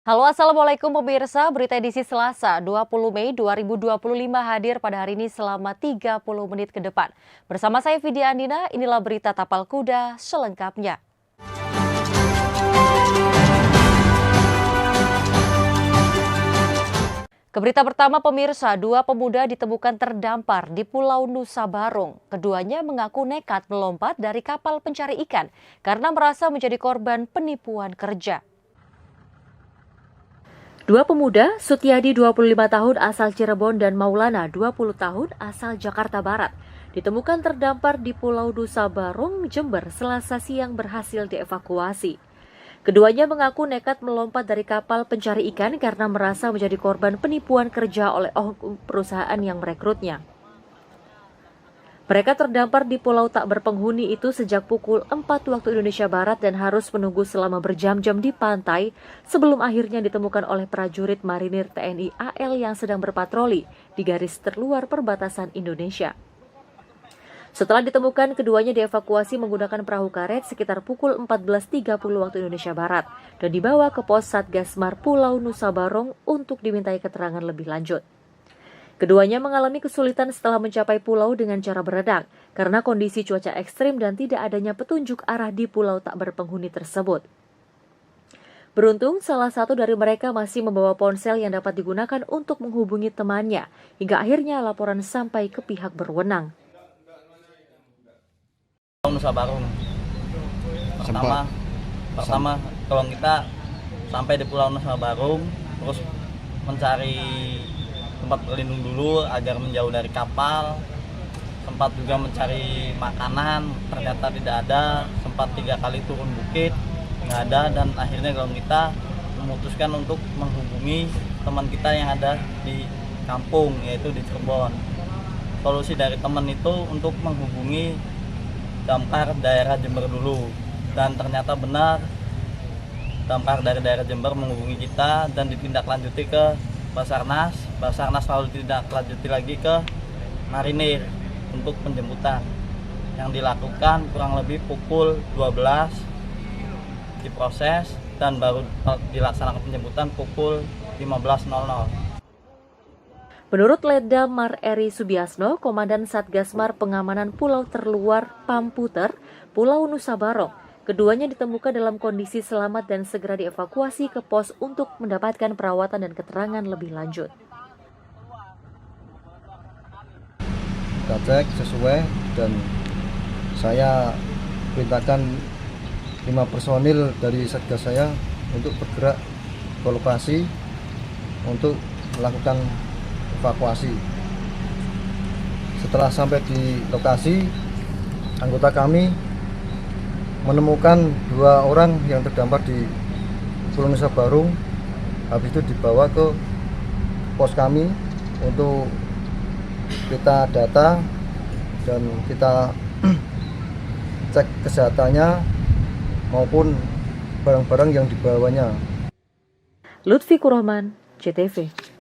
Halo, Assalamualaikum pemirsa. Berita edisi Selasa 20 Mei 2025 hadir pada hari ini selama 30 menit ke depan. Bersama saya Vidya Andina, inilah berita Tapal Kuda selengkapnya. Ke berita pertama pemirsa, dua pemuda ditemukan terdampar di Pulau Nusa Barong. Keduanya mengaku nekat melompat dari kapal pencari ikan karena merasa menjadi korban penipuan kerja. Dua pemuda, Sutiadi 25 tahun asal Cirebon dan Maulana 20 tahun asal Jakarta Barat, ditemukan terdampar di Pulau Nusa Barong, Jember, Selasa siang berhasil dievakuasi. Keduanya mengaku nekat melompat dari kapal pencari ikan karena merasa menjadi korban penipuan kerja oleh perusahaan yang merekrutnya. Mereka terdampar di pulau tak berpenghuni itu sejak pukul 4 waktu Indonesia Barat dan harus menunggu selama berjam-jam di pantai sebelum akhirnya ditemukan oleh prajurit marinir TNI AL yang sedang berpatroli di garis terluar perbatasan Indonesia. Setelah ditemukan, keduanya dievakuasi menggunakan perahu karet sekitar pukul 14.30 waktu Indonesia Barat dan dibawa ke pos Satgasmar Pulau Nusa Barong untuk dimintai keterangan lebih lanjut. Keduanya mengalami kesulitan setelah mencapai pulau dengan cara berenang karena kondisi cuaca ekstrim dan tidak adanya petunjuk arah di pulau tak berpenghuni tersebut. Beruntung, salah satu dari mereka masih membawa ponsel yang dapat digunakan untuk menghubungi temannya, hingga akhirnya laporan sampai ke pihak berwenang. Nusa Barong. Pertama kalau kita sampai di Pulau Nusa Barong, terus mencari tempat berlindung dulu agar menjauh dari kapal. Sempat juga mencari makanan, ternyata tidak ada. Sempat 3 kali turun bukit, nggak ada, dan akhirnya kalau kita memutuskan untuk menghubungi teman kita yang ada di kampung, yaitu di Cirebon. Solusi dari teman itu untuk menghubungi damkar daerah Jember dulu, dan ternyata benar damkar dari daerah Jember menghubungi kita dan ditindaklanjuti ke Basarnas lalu ditindaklanjuti lagi ke marinir untuk penjemputan yang dilakukan kurang lebih pukul 12 diproses dan baru dilaksanakan penjemputan pukul 15.00. Menurut Letda Mar Eri Subiasno, Komandan Satgasmar Pengamanan Pulau Terluar Pamputer, Pulau Nusa Barong, keduanya ditemukan dalam kondisi selamat dan segera dievakuasi ke pos untuk mendapatkan perawatan dan keterangan lebih lanjut. Kita cek sesuai dan saya perintahkan 5 personil dari Satgas saya untuk bergerak ke lokasi untuk melakukan evakuasi. Setelah sampai di lokasi, anggota kami menemukan 2 orang yang terdampar di Pulau Nusa Barong. Habis itu dibawa ke pos kami untuk kita data dan kita cek kesehatannya maupun barang-barang yang dibawanya. Lutfi Kurohman, CTV.